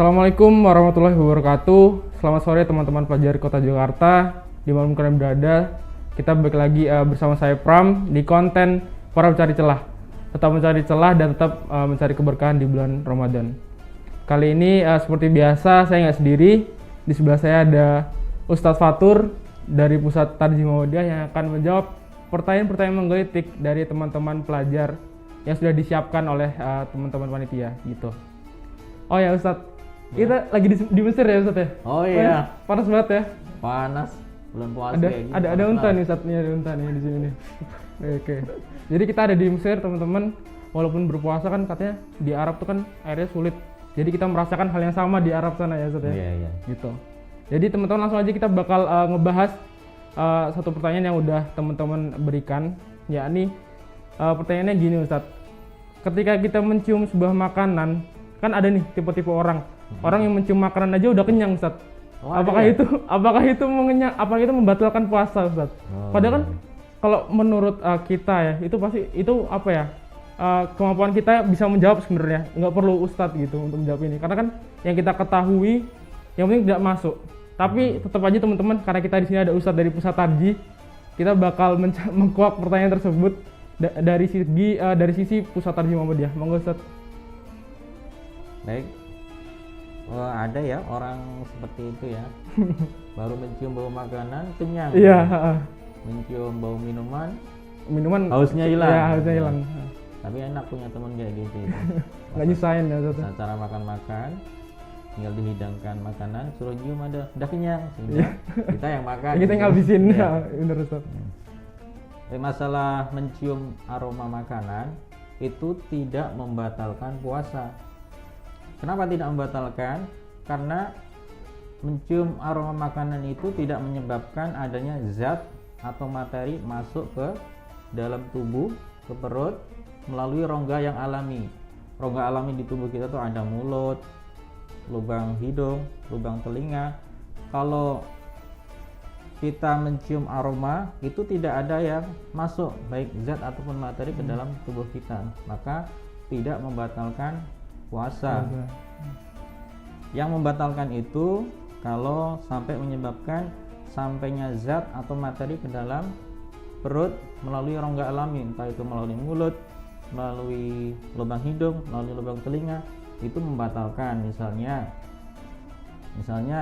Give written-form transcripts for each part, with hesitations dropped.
Assalamualaikum warahmatullahi wabarakatuh. Selamat sore teman-teman pelajar Kota Jakarta. Di mana kalian berada, kita balik lagi bersama saya Pram di konten para pencari celah. Tetap mencari celah dan tetap mencari keberkahan di bulan Ramadan. Kali ini seperti biasa saya nggak sendiri. Di sebelah saya ada Ustadz Fatur dari Pusat Tarjih Muhammadiyah yang akan menjawab pertanyaan-pertanyaan menggelitik dari teman-teman pelajar yang sudah disiapkan oleh teman-teman panitia gitu. Oh ya Ustadz, kita lagi di Mesir ya Ustadz ya? Oh iya. Panas banget ya? Panas, bulan puasa Ada kayak gini. ada unta nih Ustadz, nih ada unta nih di sini nih. Oke. Jadi kita ada di Mesir teman-teman, walaupun berpuasa kan katanya di Arab tuh kan airnya sulit. Jadi kita merasakan hal yang sama di Arab sana ya Ustadz ya? Iya. Gitu. Jadi teman-teman langsung aja kita bakal ngebahas satu pertanyaan yang udah teman-teman berikan, yakni pertanyaannya gini Ustadz. Ketika kita mencium sebuah makanan, kan ada nih tipe-tipe orang yang mencium makanan aja udah kenyang Ustadz. Oh, apakah itu mengenyang, apakah itu membatalkan puasa Ustadz? Padahal kan kalau menurut kita ya itu pasti itu apa ya, kemampuan kita bisa menjawab sebenarnya, nggak perlu Ustadz gitu untuk menjawab ini, karena kan yang kita ketahui yang penting tidak masuk. Tapi tetap aja teman-teman, karena kita di sini ada Ustadz dari Pusat Tarjih, kita bakal mengkuak pertanyaan tersebut dari sisi Pusat Tarjih Muhammadiyah. Monggo Ustadz. Baik. Ada ya orang seperti itu ya. Baru mencium bau makanan kenyang. Iya. Mencium bau minuman Hausnya hilang. Iya, hausnya hilang. Tapi enak punya teman kayak gitu. Nggak nyusahin ya Ustadz. Cara makan-makan, tinggal dihidangkan makanan, suruh nyium udah kenyang. Sehingga kita yang makan. Kita yang ngabisin. Ya, bener Ustadz. Masalah mencium aroma makanan itu tidak membatalkan puasa. Kenapa tidak membatalkan? Karena mencium aroma makanan itu tidak menyebabkan adanya zat atau materi masuk ke dalam tubuh, ke perut melalui rongga yang alami. Rongga alami di tubuh kita tuh ada mulut, lubang hidung, lubang telinga. Kalau kita mencium aroma itu tidak ada yang masuk baik zat ataupun materi ke dalam tubuh kita, maka tidak membatalkan puasa. Yang membatalkan itu kalau sampai menyebabkan sampainya zat atau materi ke dalam perut melalui rongga alami, entah itu melalui mulut, melalui lubang hidung, melalui lubang telinga, itu membatalkan. Misalnya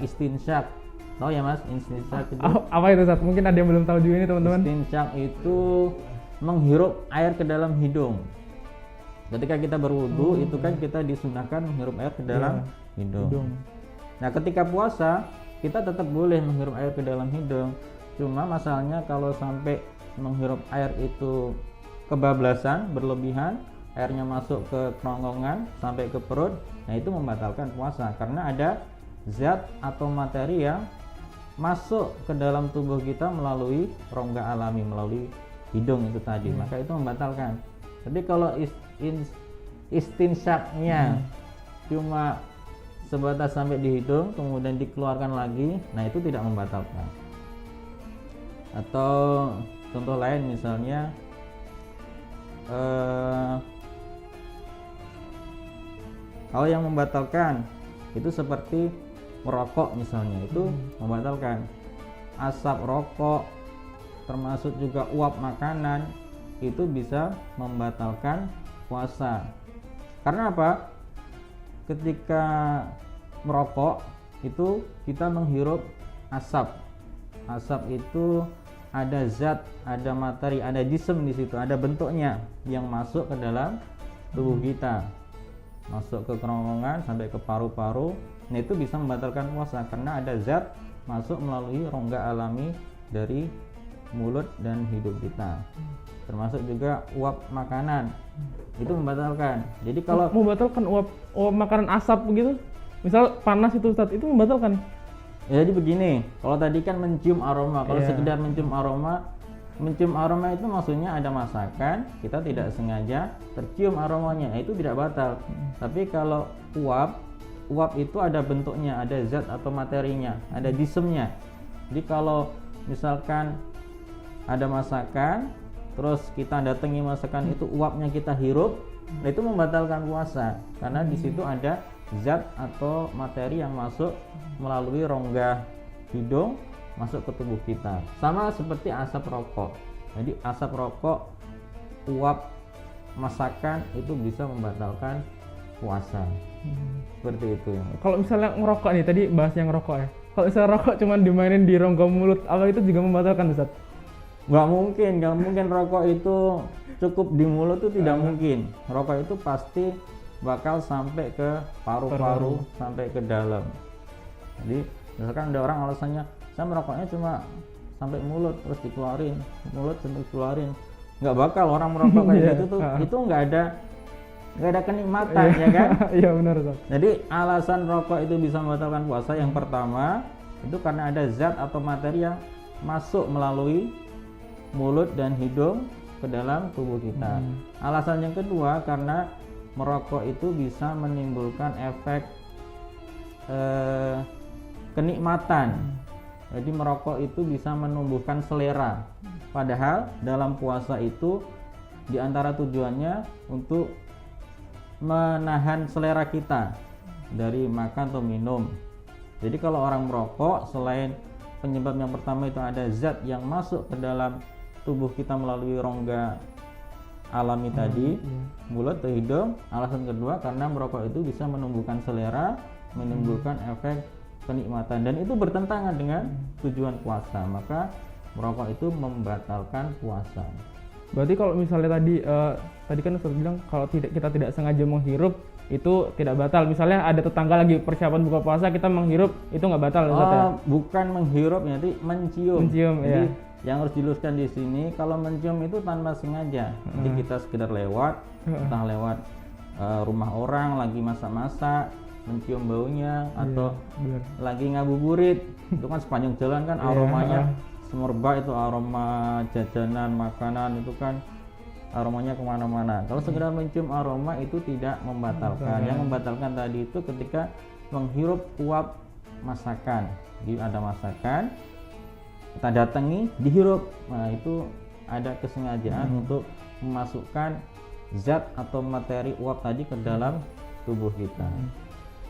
istinsyak. Tahu ya Mas, istinsyak itu? Apa itu Ustadz? Mungkin ada yang belum tahu juga ini teman-teman. Istinsyak itu menghirup air ke dalam hidung. Ketika kita berwudu itu kan kita disunahkan menghirup air ke dalam hidung. Nah, ketika puasa kita tetap boleh menghirup air ke dalam hidung. Cuma masalahnya kalau sampai menghirup air itu kebablasan, berlebihan, airnya masuk ke kerongkongan sampai ke perut, nah itu membatalkan puasa karena ada zat atau materi yang masuk ke dalam tubuh kita melalui rongga alami, melalui hidung itu tadi, maka itu membatalkan. Tapi kalau istinsyaknya cuma sebatas sampai di hidung kemudian dikeluarkan lagi, nah itu tidak membatalkan. Atau contoh lain misalnya hal yang membatalkan itu seperti merokok misalnya, itu membatalkan. Asap rokok termasuk juga uap makanan itu bisa membatalkan puasa. Karena apa? Ketika merokok itu kita menghirup asap. Asap itu ada zat, ada materi, ada jism di situ, ada bentuknya yang masuk ke dalam tubuh kita. Masuk ke kerongkongan sampai ke paru-paru. Nah, itu bisa membatalkan puasa karena ada zat masuk melalui rongga alami dari mulut dan hidung kita. Termasuk juga uap makanan itu membatalkan. Jadi kalau membatalkan uap makanan asap begitu, misal panas itu Ustadz, itu membatalkan. Ya, jadi begini, kalau tadi kan mencium aroma, kalau sekedar mencium aroma itu maksudnya ada masakan, kita tidak sengaja tercium aromanya, itu tidak batal. Tapi kalau uap itu ada bentuknya, ada zat atau materinya, ada jismnya. Jadi kalau misalkan ada masakan terus kita datangi masakan itu, uapnya kita hirup, nah itu membatalkan puasa karena di situ ada zat atau materi yang masuk melalui rongga hidung masuk ke tubuh kita. Sama seperti asap rokok. Jadi asap rokok, uap masakan itu bisa membatalkan puasa. Seperti itu. Kalau misalnya ngerokok nih, tadi bahas yang rokok ya. Kalau misalnya rokok cuman dimainin di rongga mulut, apa itu juga membatalkan Ustaz? Nggak mungkin rokok itu cukup di mulut tuh tidak mungkin. Rokok itu pasti bakal sampai ke paru-paru, sampai ke dalam. Jadi misalkan ada orang alasannya, saya merokoknya cuma sampai mulut terus dikeluarin, mulut sampai keluarin. Nggak bakal orang merokok kayak gitu tuh, itu nggak ada kenikmatan ya kan? Iya benar Ustaz. Jadi alasan rokok itu bisa membatalkan puasa yang pertama itu karena ada zat atau materi yang masuk melalui mulut dan hidung ke dalam tubuh kita. Alasan yang kedua karena merokok itu bisa menimbulkan efek kenikmatan. Jadi merokok itu bisa menumbuhkan selera. Padahal dalam puasa itu di antara tujuannya untuk menahan selera kita dari makan atau minum. Jadi kalau orang merokok, selain penyebab yang pertama itu ada zat yang masuk ke dalam tubuh kita melalui rongga alami tadi, mulut atau hidung. Alasan kedua karena merokok itu bisa menumbuhkan selera, menimbulkan efek kenikmatan, dan itu bertentangan dengan tujuan puasa. Maka merokok itu membatalkan puasa. Berarti kalau misalnya tadi kan Ustaz bilang kalau kita tidak sengaja menghirup itu tidak batal. Misalnya ada tetangga lagi persiapan buka puasa, kita menghirup itu nggak batal Ustaz ya? Bukan menghirup, jadi mencium. Ya. Jadi yang harus diluruskan di sini, kalau mencium itu tanpa sengaja. Jadi kita sekedar lewat, entah lewat rumah orang lagi masak-masak, mencium baunya, atau lagi ngabuburit, itu kan sepanjang jalan kan aromanya semerbak, itu aroma jajanan, makanan itu kan aromanya kemana-mana. Kalau sekedar mencium aroma itu tidak membatalkan. Yang membatalkan tadi itu ketika menghirup uap masakan. Jadi ada masakan, kita datangi, dihirup. Nah itu ada kesengajaan untuk memasukkan zat atau materi uap tadi ke dalam tubuh kita.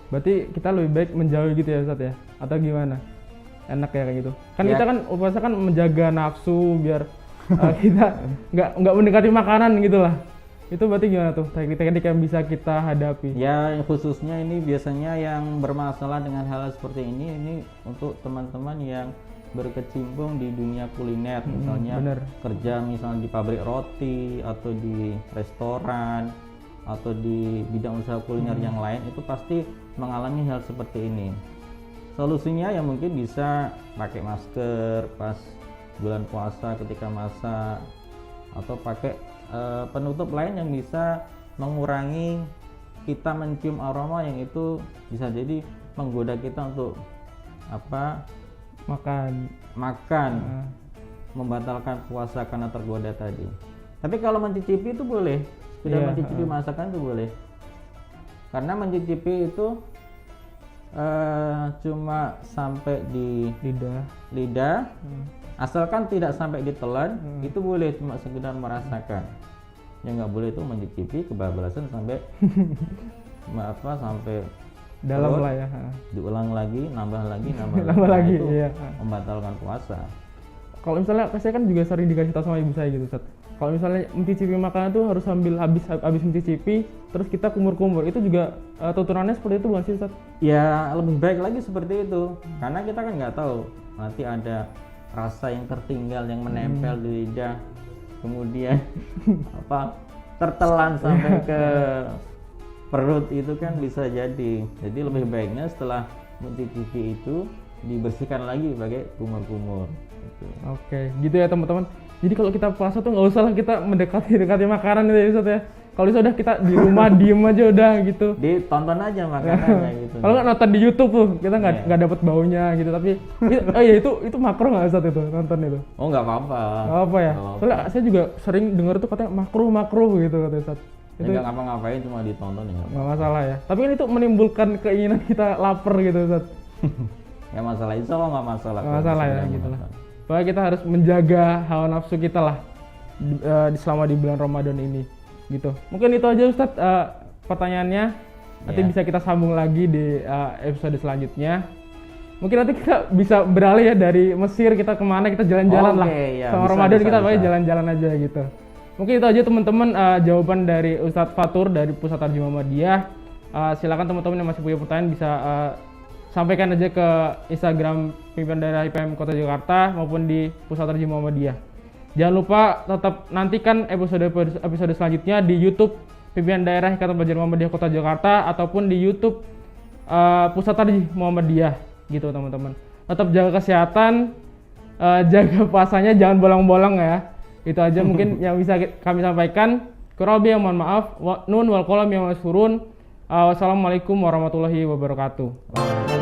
Berarti kita lebih baik menjauhi gitu ya Ustaz ya? Atau gimana? Enak ya kayak gitu? Kan Ya. kita kan puasa kan menjaga nafsu biar kita nggak mendekati makanan gitu lah. Itu berarti gimana tuh teknik-teknik yang bisa kita hadapi? Ya khususnya ini biasanya yang bermasalah dengan hal seperti ini untuk teman-teman yang berkecimpung di dunia kuliner, misalnya kerja misalnya di pabrik roti atau di restoran atau di bidang usaha kuliner yang lain, itu pasti mengalami hal seperti ini. Solusinya ya mungkin bisa pakai masker pas bulan puasa ketika masak, atau pakai penutup lain yang bisa mengurangi kita mencium aroma yang itu bisa jadi menggoda kita untuk makan, membatalkan puasa karena tergoda tadi. Tapi kalau mencicipi itu boleh, sudah mencicipi masakan itu boleh, karena mencicipi itu cuma sampai di lidah, asalkan tidak sampai ditelan, itu boleh, cuma sekedar merasakan. Yang nggak boleh itu mencicipi kebablasan sampai sampai dalam lah ya. Diulang lagi, nambah lagi, lagi, itu iya. membatalkan puasa. Kalau misalnya saya kan juga sering dikasih tahu sama ibu saya gitu Ustaz. Kalau misalnya mencicipi makanan tuh harus sambil habis mencicipi terus kita kumur-kumur, itu juga tuturunannya seperti itu bukan sih Ustaz? Ya lebih baik lagi seperti itu, karena kita kan nggak tahu nanti ada rasa yang tertinggal yang menempel di lidah, kemudian tertelan sampai ke perut, itu kan bisa jadi. Jadi lebih baiknya setelah mencicipi itu dibersihkan lagi pakai kumur-kumur. Oke, gitu ya teman-teman. Jadi kalau kita puasa tuh nggak usah lah kita mendekati makanan itu ya Ustaz ya. Kalau bisa udah kita di rumah diem aja udah gitu. Ditonton aja makanannya gitu. Kalau nggak nonton di YouTube tuh kita nggak dapet baunya gitu. Tapi itu makruh nggak Ustaz itu nonton itu? Oh nggak apa-apa. Nggak apa ya. Soalnya saya juga sering dengar tuh katanya makruh gitu kata Ustaz. Itu nggak ngapa-ngapain, cuma ditonton ya. Nggak masalah ya. Tapi kan itu menimbulkan keinginan kita lapar gitu Ustaz. Nggak masalah, insya Allah nggak masalah. Nggak masalah ya gitu lah. Pokoknya kita harus menjaga hawa nafsu kita lah selama di bulan Ramadan ini gitu. Mungkin itu aja Ustadz pertanyaannya. Nanti Iya. bisa kita sambung lagi di episode selanjutnya. Mungkin nanti kita bisa beralih ya dari Mesir kita kemana, kita jalan-jalan lah. Oke, ya, Sama bisa, Ramadan bisa, kita pakai bisa. jalan-jalan aja gitu. Mungkin itu aja teman-teman jawaban dari Ustadz Fatur dari Pusat Tarjih Muhammadiyah. Silakan teman-teman yang masih punya pertanyaan bisa sampaikan aja ke Instagram pimpinan daerah IPM Kota Jakarta maupun di Pusat Tarjih Muhammadiyah. Jangan lupa tetap nantikan episode selanjutnya di YouTube pimpinan daerah Ikatan Pelajar Muhammadiyah Kota Jakarta ataupun di YouTube Pusat Tarjih Muhammadiyah gitu teman-teman. Tetap jaga kesehatan, jaga puasanya, jangan bolong-bolong ya. Itu aja mungkin yang bisa kami sampaikan. Kurang lebih mohon maaf. Nun wal qalam yang masturun. Wassalamualaikum warahmatullahi wabarakatuh.